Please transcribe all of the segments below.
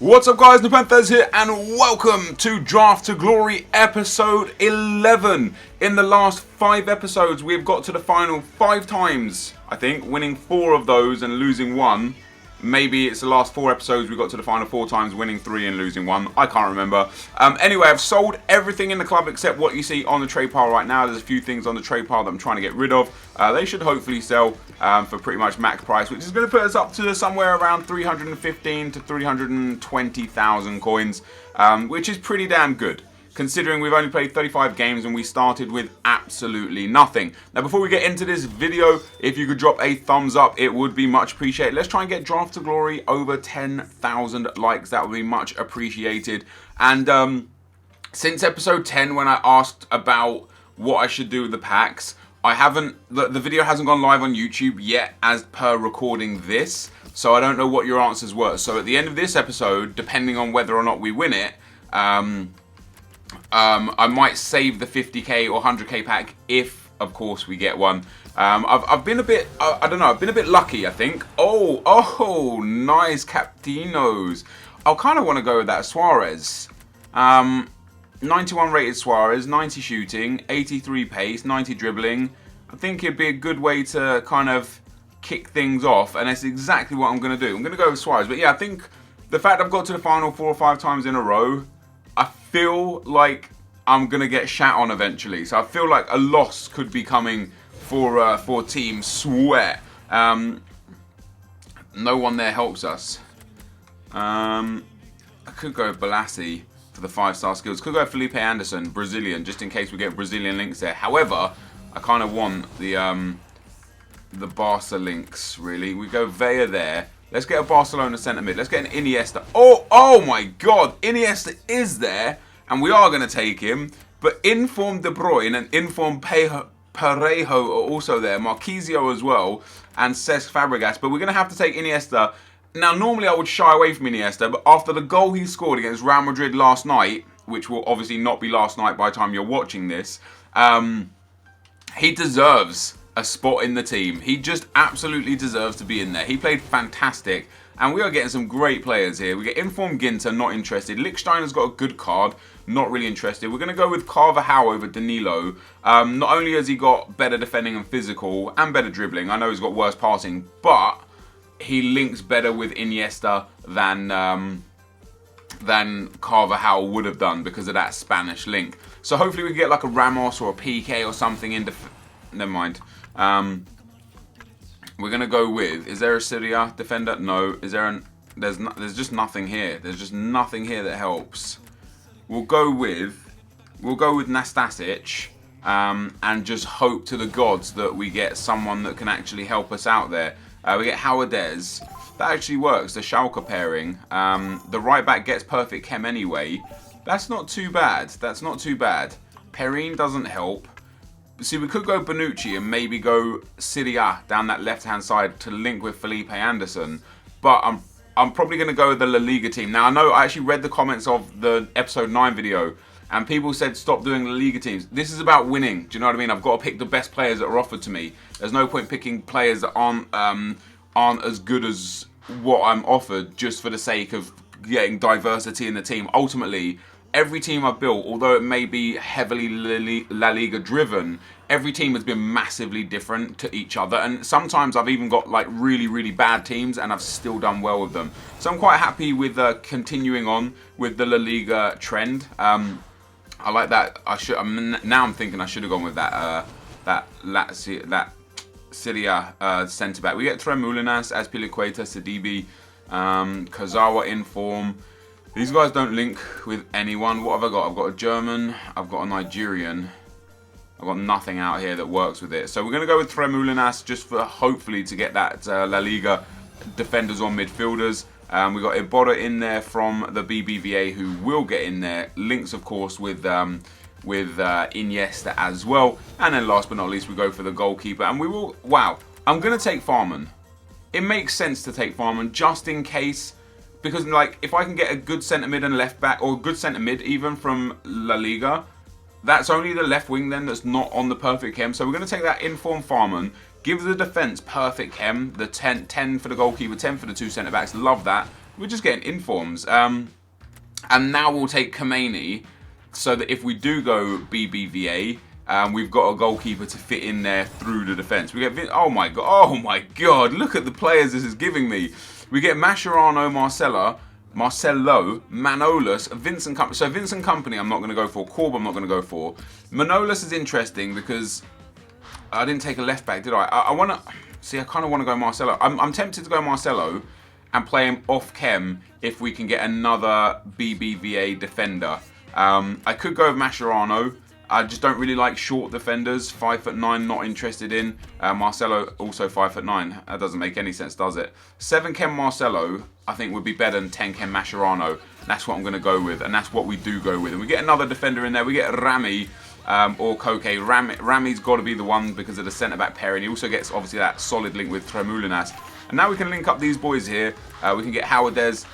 What's up guys, NepentheZ here and welcome to Draft to Glory episode 11. In the last 5 episodes we've got to the final 5 times, I think, winning 4 of those and losing 1. Maybe it's the last 4 episodes we got to the final 4 times, winning 3 and losing 1. I can't remember. Anyway, I've sold everything in the club except what you see on the trade pile right now. There's a few things on the trade pile that I'm trying to get rid of. They should hopefully sell for pretty much max price, which is going to put us up to somewhere around 315 to 320,000 coins, which is pretty damn good, considering we've only played 35 games and we started with absolutely nothing. Now, before we get into this video, if you could drop a thumbs up, it would be much appreciated. Let's try and get Draft to Glory over 10,000 likes. That would be much appreciated. And since episode 10, when I asked about what I should do with the packs, the video hasn't gone live on YouTube yet as per recording this, so I don't know what your answers were. So at the end of this episode, depending on whether or not we win it, I might save the 50k or 100k pack if, of course, we get one. I've been a bit, I don't know, I've been a bit lucky, I think. Oh, nice Captinos. I kind of want to go with that Suarez. 91 rated Suarez, 90 shooting, 83 pace, 90 dribbling. I think it'd be a good way to kind of kick things off, and that's exactly what I'm going to do. I'm going to go with Suarez. But yeah, I think the fact I've got to the final 4 or 5 times in a row, I feel like I'm going to get shat on eventually. So I feel like a loss could be coming for Team Sweat. No one there helps us. I could go Balassi for the 5-star skills. Could go Felipe Anderson, Brazilian, just in case we get Brazilian links there. However, I kind of want the Barca links, really. We go Vea there. Let's get a Barcelona centre mid. Let's get an Iniesta. Oh my God. Iniesta is there, and we are going to take him. But Inform De Bruyne and Inform Parejo are also there. Marquisio as well, and Cesc Fabregas. But we're going to have to take Iniesta. Now, normally I would shy away from Iniesta, but after the goal he scored against Real Madrid last night, which will obviously not be last night by the time you're watching this, he deserves a spot in the team. He just absolutely deserves to be in there. He played fantastic, and we are getting some great players here. We get Inform Ginter, not interested. Lichtsteiner's got a good card, not really interested. We're going to go with Carvajal over Danilo. Not only has he got better defending and physical, and better dribbling, I know he's got worse passing, but he links better with Iniesta than Carvajal would have done because of that Spanish link. So hopefully we can get like a Ramos or a PK or something in never mind. We're gonna go with, is there a Syria defender? No. Is there there's just nothing here. There's just nothing here that helps. We'll go with Nastasic, and just hope to the gods that we get someone that can actually help us out there. We get Howardez. That actually works, the Schalke pairing. The right back gets perfect chem anyway. That's not too bad. That's not too bad. Perrine doesn't help. See, we could go Bonucci and maybe go Syria down that left-hand side to link with Felipe Anderson. But I'm probably going to go with the La Liga team. Now, I know I actually read the comments of the episode 9 video, and people said stop doing La Liga teams. This is about winning. Do you know what I mean? I've got to pick the best players that are offered to me. There's no point picking players that aren't as good as what I'm offered just for the sake of getting diversity in the team. Ultimately, every team I've built, although it may be heavily La Liga driven, every team has been massively different to each other. And sometimes I've even got like really, really bad teams and I've still done well with them. So I'm quite happy with continuing on with the La Liga trend. I like that. Now I'm thinking I should have gone with that Syria centre back. We get Tremulinas, Azpilicueta, Sidibe, Kazawa in form. These guys don't link with anyone. What have I got? I've got a German. I've got a Nigerian. I've got nothing out here that works with it. So we're going to go with Tremulinas just for hopefully to get that La Liga defenders on midfielders. We've got Iborra in there from the BBVA who will get in there. Links, of course, with Iniesta as well. And then last but not least, we go for the goalkeeper. And we will... Wow. I'm going to take Farman. It makes sense to take Farman just in case... Because, like, if I can get a good centre mid and left back, or a good centre mid even from La Liga, that's only the left wing then that's not on the perfect chem. So we're going to take that Inform Farman, give the defence perfect chem, the 10 for the goalkeeper, 10 for the 2 centre backs. Love that. we're just getting informs. And now we'll take Khomeini, so that if we do go BBVA, we've got a goalkeeper to fit in there through the defence. We get oh my god! Look at the players this is giving me. We get Mascherano, Marcelo, Manolas, Vincent Kompany. So Vincent Kompany I'm not going to go for. Korb I'm not going to go for. Manolas is interesting because I didn't take a left back, did I? I want to see. I kind of want to go Marcelo. I'm tempted to go Marcelo and play him off Chem if we can get another BBVA defender. I could go with Mascherano. I just don't really like short defenders. 5'9", not interested in. Marcelo also 5'9". That doesn't make any sense, does it? 7 Chem Marcelo, I think, would be better than 10 Chem Mascherano. That's what I'm going to go with, and that's what we do go with. And we get another defender in there. We get Rami or Koke. Rami's got to be the one because of the centre-back pairing. He also gets, obviously, that solid link with Tremoulinas. And now we can link up these boys here. We can get NepentheZ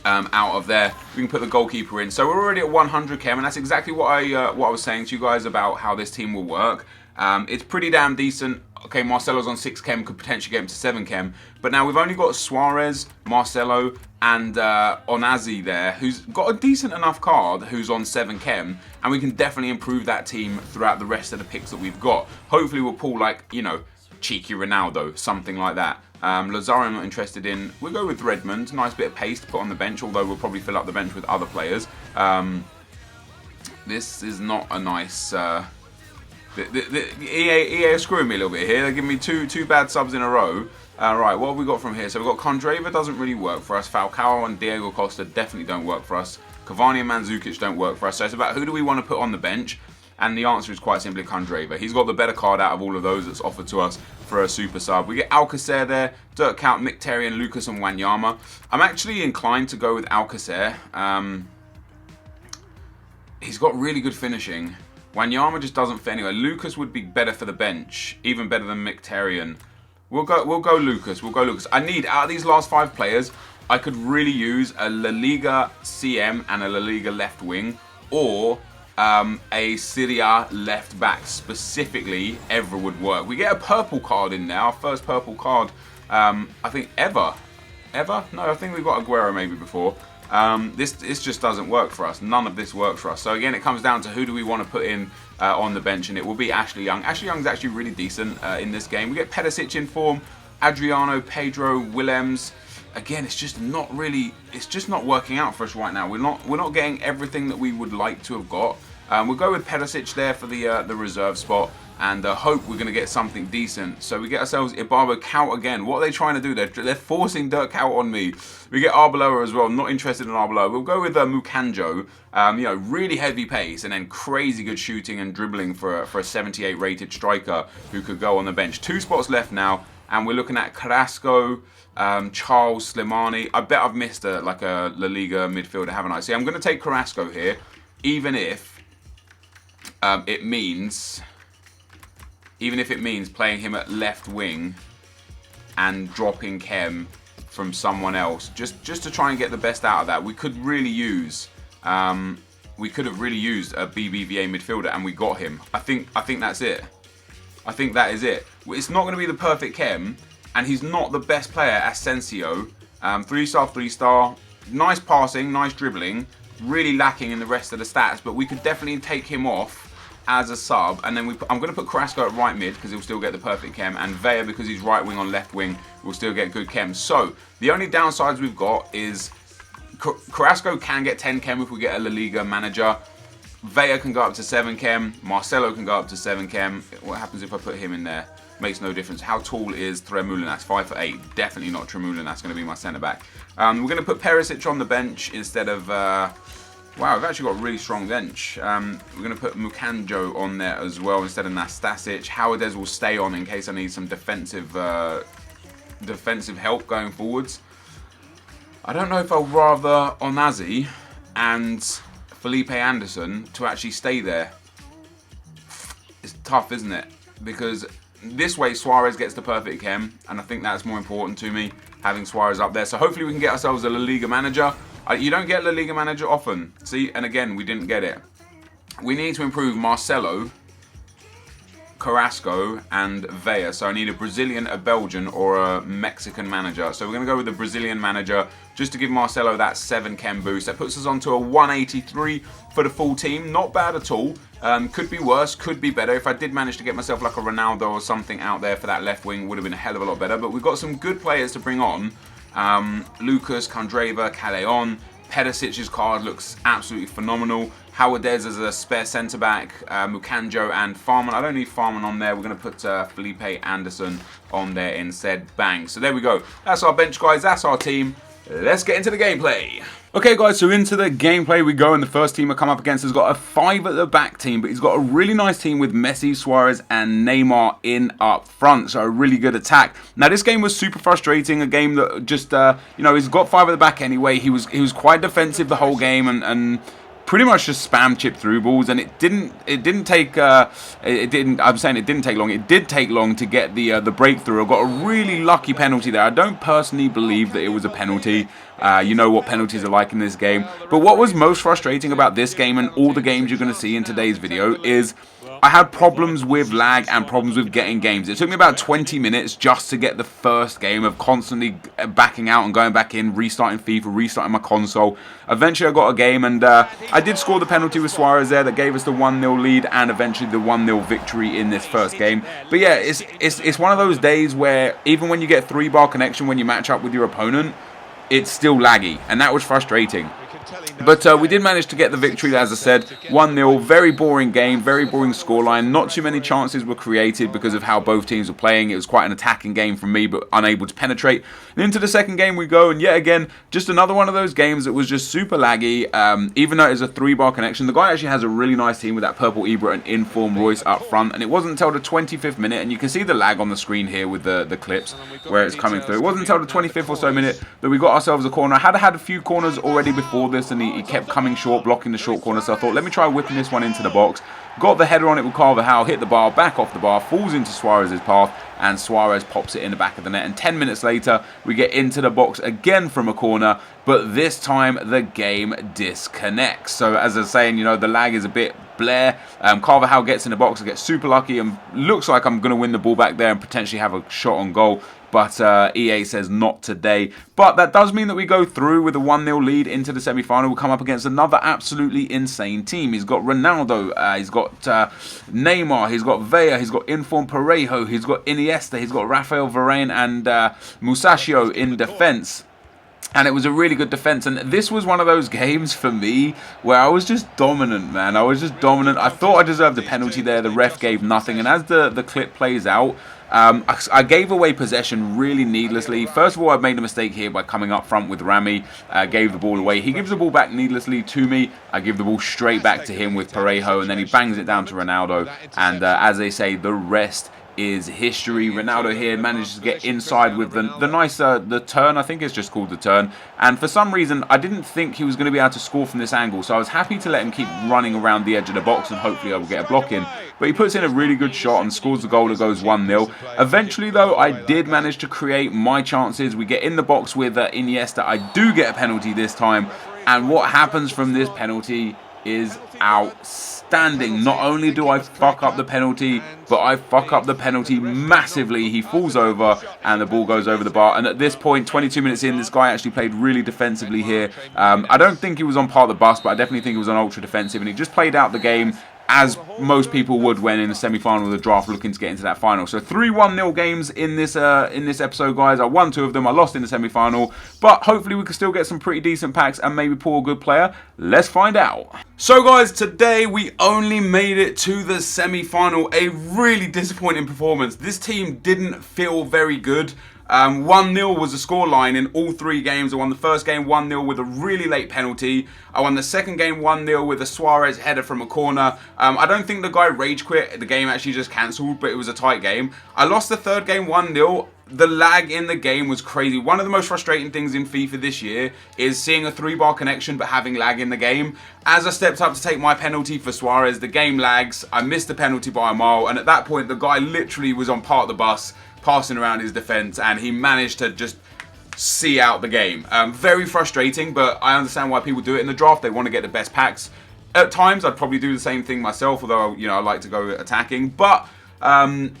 out of there. We can put the goalkeeper in. So we're already at 100 Chem, and that's exactly what I was saying to you guys about how this team will work. It's pretty damn decent. Okay, Marcelo's on 6 Chem, could potentially get him to 7 Chem. But now we've only got Suarez, Marcelo, and Onazi there, who's got a decent enough card, who's on 7 Chem, and we can definitely improve that team throughout the rest of the picks that we've got. Hopefully we'll pull, like, you know, cheeky Ronaldo, something like that. Lazaro I'm not interested in. We'll go with Redmond. Nice bit of pace to put on the bench, although we'll probably fill up the bench with other players. This is not a nice... EA are screwing me a little bit here. They're giving me two bad subs in a row. Right, what have we got from here? So we've got Kondrava, doesn't really work for us. Falcao and Diego Costa definitely don't work for us. Cavani and Mandzukic don't work for us. So it's about who do we want to put on the bench? And the answer is quite simply Kondrava. He's got the better card out of all of those that's offered to us for a super sub. We get Alcacer there, Dirk Kuyt, Mkhitaryan, Lucas and Wanyama. I'm actually inclined to go with Alcacer. He's got really good finishing. Wanyama just doesn't fit anyway. Lucas would be better for the bench, even better than Mkhitaryan. We'll go Lucas. We'll go Lucas. I need, out of these last 5 players, I could really use a La Liga CM and a La Liga left wing, or a Serie A left back specifically. Ever would work. We get a purple card in there, our first purple card, I think ever? No, I think we've got Aguero maybe before. This just doesn't work for us. None of this works for us. So again, it comes down to who do we want to put in on the bench, and it will be Ashley Young. Ashley Young's actually really decent in this game. We get NepentheZ in form, Adriano, Pedro, Willems. Again, it's just not working out for us right now. We're not getting everything that we would like to have got. We'll go with NepentheZ there for the reserve spot, and hope we're going to get something decent. So we get ourselves Ibarbo, Kuyt again. What are they trying to do? They're forcing Dirk Kuyt on me. We get Arbeloa as well. I'm not interested in Arbeloa. We'll go with Mukanjo. You know, really heavy pace and then crazy good shooting and dribbling for a 78 rated striker who could go on the bench. 2 spots left now, and we're looking at Carrasco, Charles, Slimani. I bet I've missed a La Liga midfielder, haven't I? See, I'm going to take Carrasco here, even if it means playing him at left wing and dropping Chem from someone else, just to try and get the best out of that. We could really use, we could have really used a BBVA midfielder, and we got him. I think that's it. I think that is it. It's not going to be the perfect Chem, and he's not the best player, Asensio. 3-star, 3-star, nice passing, nice dribbling, really lacking in the rest of the stats, but we could definitely take him off as a sub, and then I'm going to put Carrasco at right mid because he'll still get the perfect Chem, and Vea, because he's right wing on left wing, will still get good Chem. So the only downsides we've got is Carrasco can get 10 Chem if we get a La Liga manager. Vea can go up to 7 Chem. Marcelo can go up to 7 Chem. What happens if I put him in there? Makes no difference. How tall is Tremoulinas? 5'8". Definitely not Tremoulinas. Going to be my centre back. We're going to put NepentheZ on the bench instead of. Wow, we've actually got a really strong bench. We're going to put Mukanjo on there as well instead of Nastasic. NepentheZ will stay on in case I need some defensive help going forwards. I don't know if I'll rather Onazi and Felipe Anderson to actually stay there. It's tough, isn't it? Because this way Suarez gets the perfect Chem, and I think that's more important to me, having Suarez up there. So hopefully we can get ourselves a La Liga manager. You don't get La Liga manager often. See, and again, we didn't get it. We need to improve Marcelo, Carrasco, and Vea. So I need a Brazilian, a Belgian, or a Mexican manager. So we're going to go with the Brazilian manager just to give Marcelo that 7 chem boost. That puts us on to a 183 for the full team. Not bad at all. Could be worse, could be better. If I did manage to get myself like a Ronaldo or something out there for that left wing, would have been a hell of a lot better. But we've got some good players to bring on. Lucas, Candreva, Callejon. Pedicic's card looks absolutely phenomenal. Howardez as a spare centre-back, Mukanjo and Farman. I don't need Farman on there. We're going to put Felipe Anderson on there instead. Bang. So there we go. That's our bench, guys. That's our team. Let's get into the gameplay. Okay, guys, so into the gameplay we go, and the first team I come up against has got a 5 at the back team, but he's got a really nice team with Messi, Suarez, and Neymar in up front, so a really good attack. Now, this game was super frustrating, a game that just, you know, he's got 5 at the back anyway. He was quite defensive the whole game, and pretty much just spam chip through balls, and it didn't take long. It did take long to get the breakthrough. I got a really lucky penalty there. I don't personally believe that it was a penalty. You know what penalties are like in this game. But what was most frustrating about this game and all the games you're going to see in today's video is I had problems with lag and problems with getting games. It took me about 20 minutes just to get the first game of constantly backing out and going back in, restarting FIFA, restarting my console. Eventually I got a game, and I did score the penalty with Suarez there that gave us the 1-0 lead and eventually the 1-0 victory in this first game. But yeah, it's one of those days where even when you get 3-bar connection when you match up with your opponent, it's still laggy, and that was frustrating. But we did manage to get the victory, as I said, 1-0, very boring game, very boring scoreline. Not too many chances were created because of how both teams were playing. It was quite an attacking game from me, but unable to penetrate. And into the second game we go, and yet again, just another one of those games that was just super laggy. Even though it was a 3-bar connection, the guy actually has a really nice team with that purple Ibra and inform Royce up front, and it wasn't until the 25th minute, and you can see the lag on the screen here with the clips where it's coming through. It wasn't until the 25th or so minute that we got ourselves a corner. I had a few corners already before this, and he kept coming short, blocking the short corner, so I thought, let me try whipping this one into the box. Got the header on it with Carvajal, hit the bar, back off the bar, falls into Suarez's path, and Suarez pops it in the back of the net. And 10 minutes later, we get into the box again from a corner, but this time the game disconnects. So as I was saying, you know, the lag is a bit Blair. Carvajal gets in the box, I get super lucky, and looks like I'm going to win the ball back there and potentially have a shot on goal. But EA says not today. But that does mean that we go through with a 1-0 lead into the semi-final. We'll come up against another absolutely insane team. He's got Ronaldo, he's got Neymar, he's got Vea, he's got Inform Parejo, he's got Iniesta, he's got Rafael Varane and Musacchio in defence. And it was a really good defense. And this was one of those games for me where I was just dominant, man. I was just dominant. I thought I deserved a penalty there. The ref gave nothing. And as the clip plays out, I gave away possession really needlessly. First of all, I made a mistake here by coming up front with Rami. Gave the ball away. He gives the ball back needlessly to me. I give the ball straight back to him with Parejo. And then he bangs it down to Ronaldo. And as they say, the rest is history. Ronaldo here manages to get inside with the nice the turn. I think it's just called the turn, and for some reason I didn't think he was going to be able to score from this angle, so I was happy to let him keep running around the edge of the box and hopefully I will get a block in. But he puts in a really good shot and scores the goal that goes 1-0. Eventually though, I did manage to create my chances. We get in the box with Iniesta. I do get a penalty this time, and what happens from this penalty is outstanding. Not only do I fuck up the penalty, but I fuck up the penalty massively. He falls over and the ball goes over the bar. And at this point, 22 minutes in, this guy actually played really defensively here. I don't think he was on par of the bus, but I definitely think he was on ultra defensive, and he just played out the game as most people would when in the semi-final of the draft looking to get into that final. So 3 1-0 games in this episode, guys. I won 2 of them. I lost in the semi-final. But hopefully we can still get some pretty decent packs and maybe pull a good player. Let's find out. So guys, today we only made it to the semi-final. A really disappointing performance. This team didn't feel very good. 1-0 was the scoreline in all 3 games. I won the first game 1-0 with a really late penalty. I won the second game 1-0 with a Suarez header from a corner. I don't think the guy rage quit. The game actually just cancelled, but it was a tight game. I lost the third game 1-0. The lag in the game was crazy. One of the most frustrating things in FIFA this year is seeing a 3-bar connection but having lag in the game. As I stepped up to take my penalty for Suarez, the game lags. I missed the penalty by a mile, and at that point the guy literally was on part of the bus, passing around his defence, and he managed to just see out the game. Very frustrating, but I understand why people do it in the draft. They want to get the best packs. At times, I'd probably do the same thing myself, although, you know, I like to go attacking. But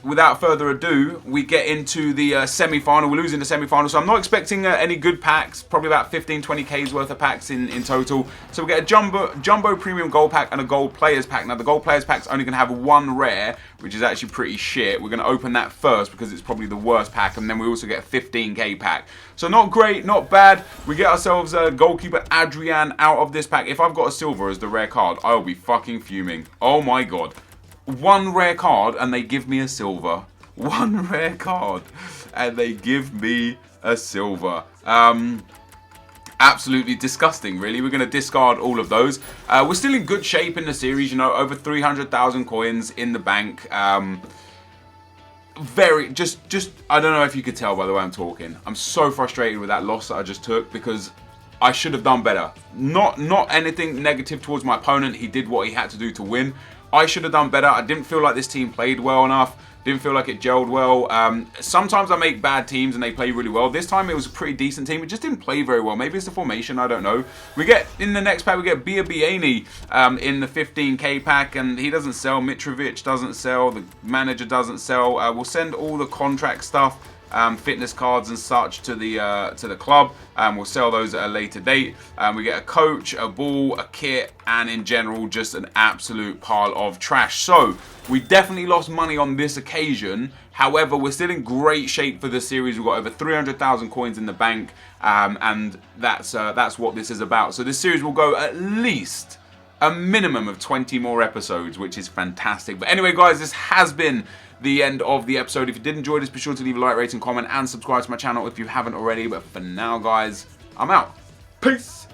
without further ado, we get into the semi-final. We're losing the semi-final, so I'm not expecting any good packs. Probably about 15-20K's worth of packs in total. So we get a jumbo premium gold pack and a gold players pack. Now the gold players pack's only going to have one rare, which is actually pretty shit. We're going to open that first because it's probably the worst pack, and then we also get a 15K pack. So not great, not bad. We get ourselves a goalkeeper Adrian out of this pack. If I've got a silver as the rare card, I'll be fucking fuming. Oh my god. One rare card and they give me a silver. One rare card and they give me a silver. Absolutely disgusting, really. We're going to discard all of those. We're still in good shape in the series, you know, over 300,000 coins in the bank. Just I don't know if you could tell by the way I'm talking. I'm so frustrated with that loss that I just took because I should have done better. Not anything negative towards my opponent. He did what he had to do to win. I should have done better. I didn't feel like this team played well enough. Didn't feel like it gelled well. Sometimes I make bad teams and they play really well. This time it was a pretty decent team. It just didn't play very well. Maybe it's the formation. I don't know. We get, in the next pack, we get Biabiany in the 15K pack. And he doesn't sell. Mitrovic doesn't sell. The manager doesn't sell. We'll send all the contract stuff. Fitness cards and such to the club. We'll sell those at a later date. We get a coach, a ball, a kit, and in general just an absolute pile of trash. So we definitely lost money on this occasion. However, we're still in great shape for the series. We've got over 300,000 coins in the bank, and that's what this is about. So this series will go at least a minimum of 20 more episodes, which is fantastic. But anyway, guys, this has been the end of the episode. If you did enjoy this, be sure to leave a like, rating, comment, and subscribe to my channel if you haven't already. But for now, guys, I'm out. Peace.